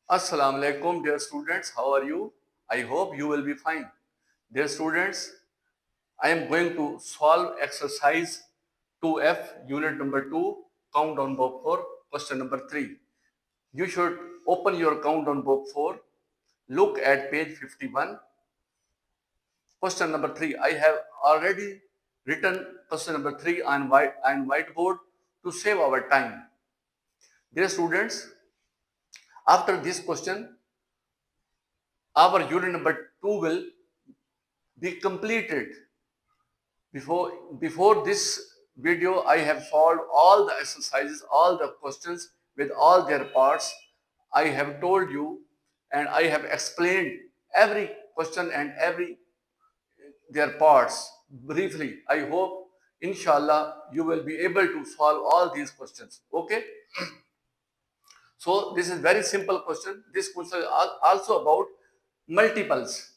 Assalamu alaikum, dear students. How are you? I hope you will be fine. Dear students, I am going to solve exercise 2F, unit number 2, countdown book 4, question number 3. You should open your countdown book 4, look at page 51. Question number 3. I have already written question number 3 on whiteboard to save our time. Dear students, after this question, our unit number 2 will be completed. Before this video, I have solved all the exercises, all the questions with all their parts. I have told you and I have explained every question and every their parts briefly. I hope inshallah you will be able to solve all these questions. Okay, so this is very simple question. This question is also about multiples.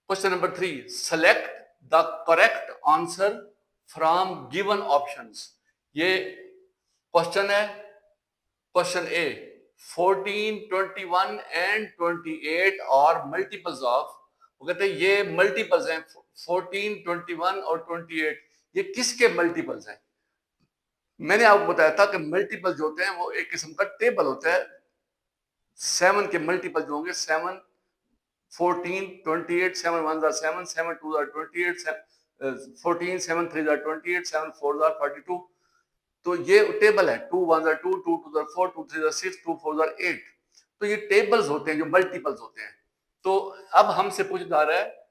Question number 3. Select the correct answer from given options. ये question है. Question A. 14, 21 and 28 और multiples of. वो कहते हैं ये multiples हैं. 14, 21 और 28 ये किसके मल्टीपल्स हैं? मैंने आपको बताया था कि मल्टीपल जो होते हैं वो एक किस्म का टेबल होता है. 7 के मल्टीपल जो होंगे 7, 14, 28, 7 1s are 7, 7 2s are 28, 14, 7 3s are 28, 7 4s are 42. तो ये टेबल है. 2 1s are 2, 2 2s are 4, 2 3s are 6, 2 4s are 8. तो ये टेबल्स होते हैं जो मल्टीपल्स होते हैं. तो अब हमसे पूछा जा रहा है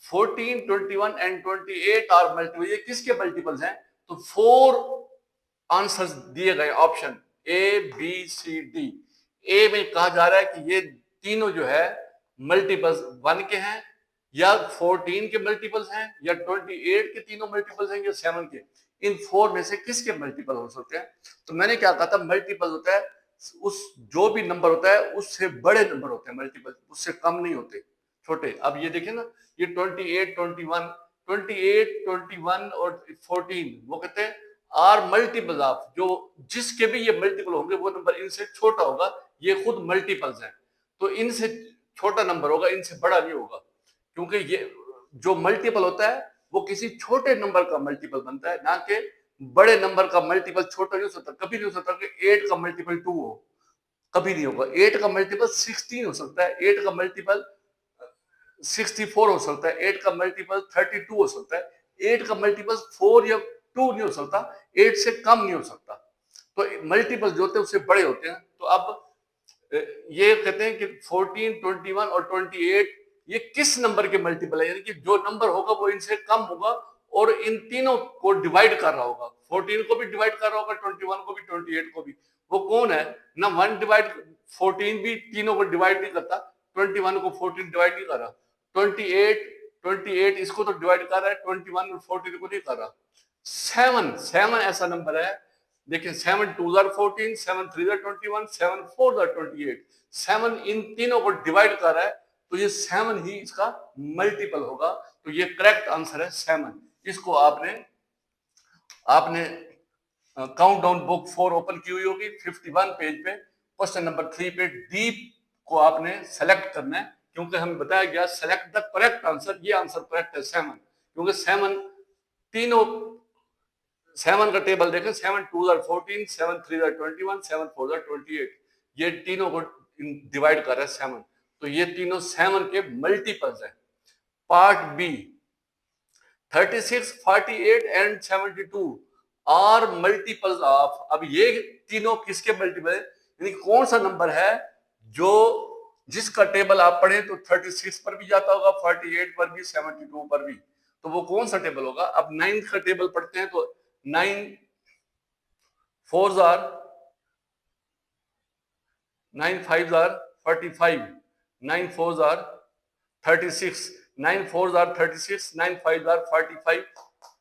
14, 21 एंड 28 आर मल्टीपल. ये किसके मल्टीपल्स हैं? तो 4 आंसर्स दिए गए option A B C D. A में कहा जा रहा है कि ये तीनों जो है मल्टीपल्स 1 के हैं या 14 के मल्टीपल्स हैं या 28 के तीनों मल्टीपल्स हैं या 7 के. इन 4 में से किसके मल्टीपल हो सकते हैं? तो मैंने क्या कहा था, मल्टीपल होता है उस जो भी नंबर होता है उससे बड़े नंबर होते हैं मल्टीपल, उससे कम नहीं होते, छोटे. अब ये देखिए ना, ये 28, 21 और 14 वो कहते हैं आर मल्टीपल ऑफ. जो जिसके भी ये मल्टीपल होंगे वो नंबर इनसे छोटा होगा. ये खुद मल्टीपल्स हैं तो इनसे छोटा नंबर होगा, इनसे बड़ा नहीं होगा. क्योंकि ये जो मल्टीपल होता है वो किसी छोटे नंबर का मल्टीपल बनता है, ना कि बड़े नंबर का मल्टीपल. छोटा नहीं हो सकता, कभी नहीं हो सकता कि 8 का मल्टीपल 2 हो, कभी नहीं होगा. 8 का मल्टीपल 16 हो सकता है, 8 का मल्टीपल 64 हो सकता है, 8 का मल्टीपल 32 हो सकता है, 8 का मल्टीपल 4 या 2 नहीं हो सकता, 8 से कम नहीं हो सकता. तो मल्टीपल जो होते हैं उससे बड़े होते हैं. तो अब ये कहते हैं कि 14, 21 और 28 ये किस नंबर के मल्टीपल है, यानी कि जो नंबर होगा वो इनसे कम होगा और इन तीनों को डिवाइड कर रहा होगा. 14 को भी डिवाइड कर रहा होगा, 21 को भी, 28 को भी. वो कौन है ना? 1 डिवाइड 14 भी तीनों को डिवाइड नहीं करता, 21 को 14 डिवाइड नहीं कर रहा. 28 इसको तो डिवाइड कर रहा है, 21 और 14 को नहीं कर रहा. 7 ऐसा नंबर है. देखिए 7 2s are 14, 7 3s are 21, 7 4s are 28. 7 इन तीनों को डिवाइड कर रहा है तो ये 7 ही इसका मल्टीपल होगा. तो ये करेक्ट आंसर है 7. इसको आपने काउंटडाउन बुक 4 ओपन की हुई होगी 51 पेज पे. क्वेश्चन नंबर 3 पे डी को आपने सेलेक्ट करना है, क्योंकि हमें बताया गया सेलेक्ट द करेक्ट आंसर. ये आंसर करेक्ट है 7, क्योंकि 7 तीनों 7 का टेबल देखें. 7 2s are 14, 7 3s are 21, 7 4s are 28. ये तीनों को डिवाइड कर रहा है 7. तो ये तीनों 7 के मल्टीपल्स हैं. Part B. 36, 48 and 72 are multiples of. अब ये तीनों किसके मल्टीपल है, यानी कौन सा नंबर है जो जिसका टेबल आप पढ़े तो 36 पर भी जाता होगा, 48 पर भी, 72 पर भी. तो वो कौन सा टेबल होगा? अब 9 का टेबल पढ़ते हैं तो 9 4s are 9 5s are 45, 9 4s are 36, 9 4s are 36, 9 5s are 45.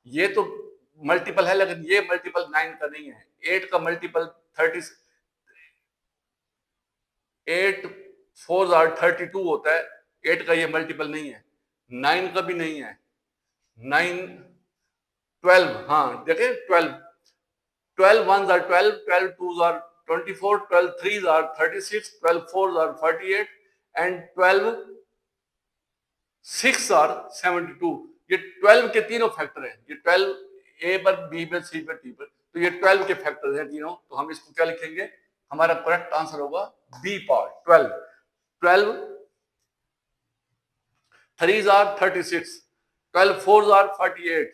ये तो मल्टीपल है, लेकिन ये मल्टीपल 9 का नहीं है. 8 का मल्टीपल 30, 8 4s are 32 होता है. 8 का ये मल्टीपल नहीं है. 9 का भी नहीं है. 9 12, हाँ देखें 12 1s are 12, 12 2s are 24, 12 3s are 36, 12 4s are 48 and 12 6 are 72. ये 12 के तीनों फैक्टर हैं, ये 12 ए पर, बी पर, सी पर, टी पर, तो ये 12 के फैक्टर हैं तीनों। तो हम इसको क्या लिखेंगे, हमारा करेक्ट आंसर होगा B part 12। 12 3s are 36, 12 4s are 48,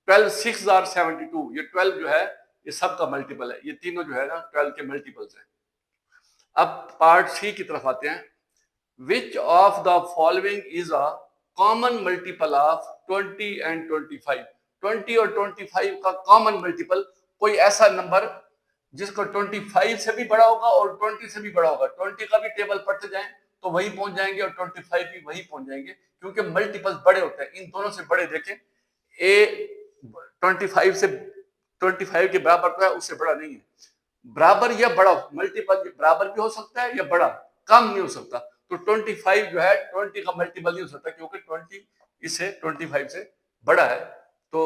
12 6s are 72। ये 12 जो है ये सब का मल्टीपल है, ये तीनों जो है ना 12 के मल्टीपल्स हैं। अब पार्ट सी की तरफ आते हैं। Which of the following is a common multiple of 20 and 25? 20 और 25 का कॉमन मल्टीपल, कोई ऐसा नंबर जिसको 25 से भी बड़ा होगा और 20 से भी बड़ा होगा। 20 का भी टेबल पढ़ते जाएं तो वही पहुंच जाएंगे और 25 भी वही पहुंच जाएंगे, क्योंकि मल्टीपल्स बड़े होते हैं। इन दोनों से बड़े देखें, ए 25 से 25 के बराबर तो है, उससे बड़ा नहीं है। बराबर या बड़ा मल्टीपल बराबर भी हो सकता है या बड़ा, कम नहीं हो सकता। तो 25 जो है 20 का मल्टीपल नहीं हो सकता, क्योंकि 20 इससे 25 से बड़ा है, तो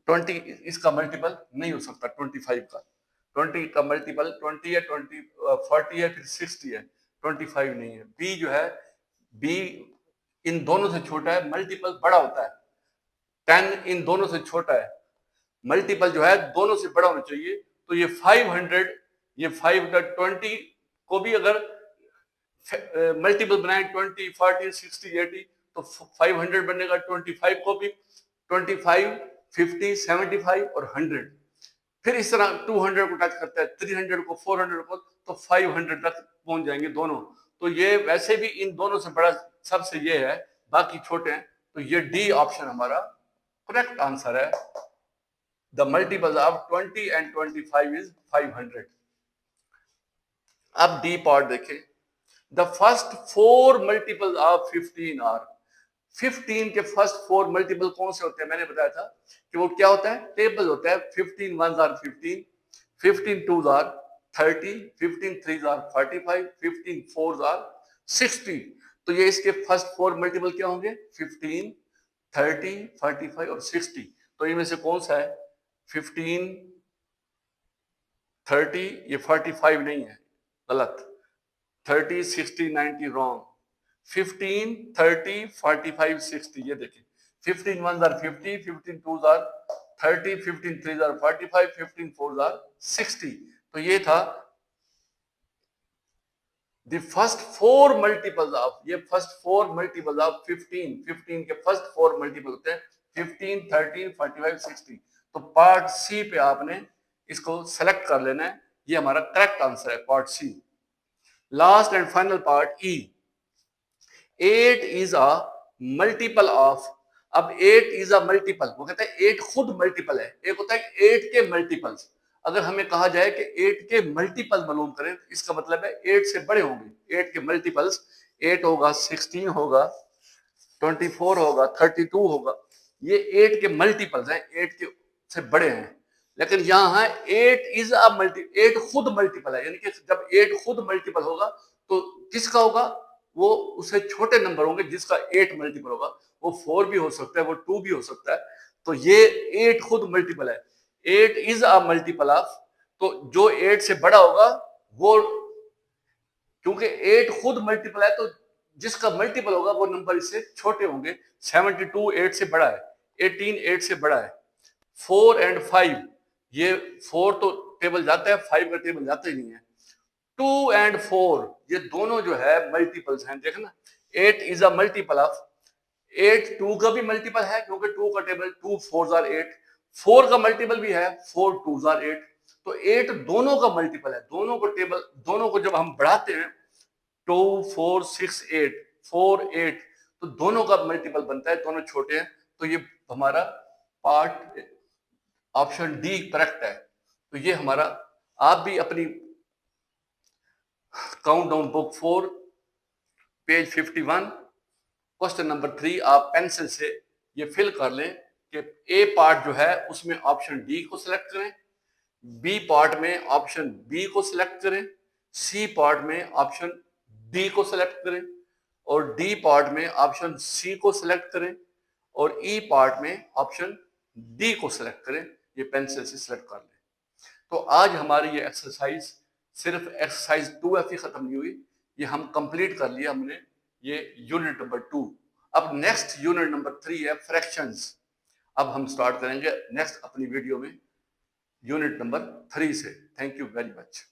20 इसका मल्टीपल नहीं हो सकता। 25 का 20 का मल्टीपल 20 है, 20 40 है, फिर 60 है, 25 नहीं है। बी जो है, बी इन दोनों से छोटा है, मल्टीपल बड़ा होता है। 10 इन दोनों से छोटा है, मल्टीपल जो है दोनों से बड़ा होना चाहिए। तो ये 500, ये 520 को भी अगर मल्टीपल बनाए 20 40 60 80 तो 500 बनेगा। 25 को भी 25 50 75 और 100, फिर इस तरह 200 को टच करता है, 300 को, 400 को, तो 500 तक पहुंच जाएंगे दोनों। तो ये वैसे भी इन दोनों से बड़ा सबसे ये है, बाकी छोटे हैं। तो ये डी ऑप्शन हमारा करेक्ट आंसर है। The multiple of 20 and 25 is 500। अब डी पार्ट देखें। The first 4 multiple of 15 are. 15 के फर्स्ट 4 मल्टीपल कौन से होते हैं? मैंने बताया था कि वो क्या होता है, टेबल होता है। 15 1s are 15, 15 2s are 30, 15 3s are 45, 15 4s are 60। तो ये इसके फर्स्ट 4 मल्टीपल क्या होंगे? 15, 30, 45 और 60। तो इनमें से कौन सा है? 15 30, ये 45 नहीं है, गलत। 30 60 90 रॉन्ग। 15 30 45 60 ये देखिए। 15 1s are 50, 15 2s are 30, 15 3s are 45, 15 4s are 60। तो ये था द फर्स्ट 4 मल्टीपल्स ऑफ, ये फर्स्ट 4 मल्टीपल्स ऑफ 15। 15 के फर्स्ट 4 मल्टीपल होते हैं 15 13 45 60। तो पार्ट सी पे आपने इसको सेलेक्ट कर लेना है, ये हमारा करेक्ट आंसर है, part C. Last and final part E. 8 is a multiple of. अब 8 इज अ मल्टीपल, वो कहते हैं 8 खुद मल्टीपल है। एक होता है 8 के मल्टीपल्स। अगर हमें कहा जाए कि 8 के मल्टीपल मालूम करें, इसका मतलब है 8 से बड़े होंगे। 8 के मल्टीपल्स 8 होगा, 16 होगा, 24 होगा, 32 होगा। ये 8 के मल्टीपल्स हैं, 8 के से बड़े हैं। लेकिन यहाँ है 8 इज अ मल्टी, 8 खुद मल्टीपल है। यानी कि जब 8 खुद मल्टीपल होगा तो किसका होगा? वो उससे छोटे नंबर होंगे जिसका 8 मल्टीपल होगा। वो 4 भी हो सकता है, वो 2 भी हो सकता है। तो ये 8 खुद मल्टीपल है। 8 इज अ मल्टीपल ऑफ, तो जो 8 से बड़ा होगा वो, क्योंकि 8 खुद मल्टीपल है तो जिसका मल्टीपल होगा वो नंबर इससे छोटे होंगे। 72 8 से बड़ा है, 18 8 से बड़ा है। 4 एंड 5, ये 4 तो टेबल जाता है, 5 का टेबल जाता ही नहीं है। 2 एंड 4 ये दोनों जो है मल्टीपल्स हैं, देखना। 8 इज अ मल्टीपल ऑफ, 8 2 का भी मल्टीपल है, क्योंकि 2 का टेबल 2 4s आर 8, 4 का मल्टीपल भी है, 4 2s आर 8। तो 8 दोनों का मल्टीपल है। दोनों को टेबल, दोनों को जब हम बढ़ाते हैं 2 4 6 8 4 8, तो दोनों का मल्टीपल बनता है, दोनों छोटे हैं। तो ये हमारा पार्ट ऑप्शन डी करेक्ट है। तो ये हमारा, आप भी अपनी countdown book 4 page 51 question number 3 आप पेंसिल से ये फिल कर लें कि ए पार्ट जो है उसमें ऑप्शन डी को सिलेक्ट करें, बी पार्ट में ऑप्शन बी को सिलेक्ट करें, सी पार्ट में ऑप्शन डी को सिलेक्ट करें, और डी पार्ट में ऑप्शन सी को सिलेक्ट करें, और ई पार्ट में ऑप्शन डी को सिलेक्ट करें। ये पेंसिल से सिलेक्ट कर लें। तो आज हमारी ये एक्सरसाइज सिर्फ एक्सरसाइज 2F ही खत्म नहीं हुई, ये हम कंप्लीट कर लिया हमने, ये यूनिट नंबर 2। अब नेक्स्ट यूनिट नंबर 3 है फ्रैक्शंस। अब हम स्टार्ट करेंगे नेक्स्ट अपनी वीडियो में यूनिट नंबर 3 से। Thank you very much.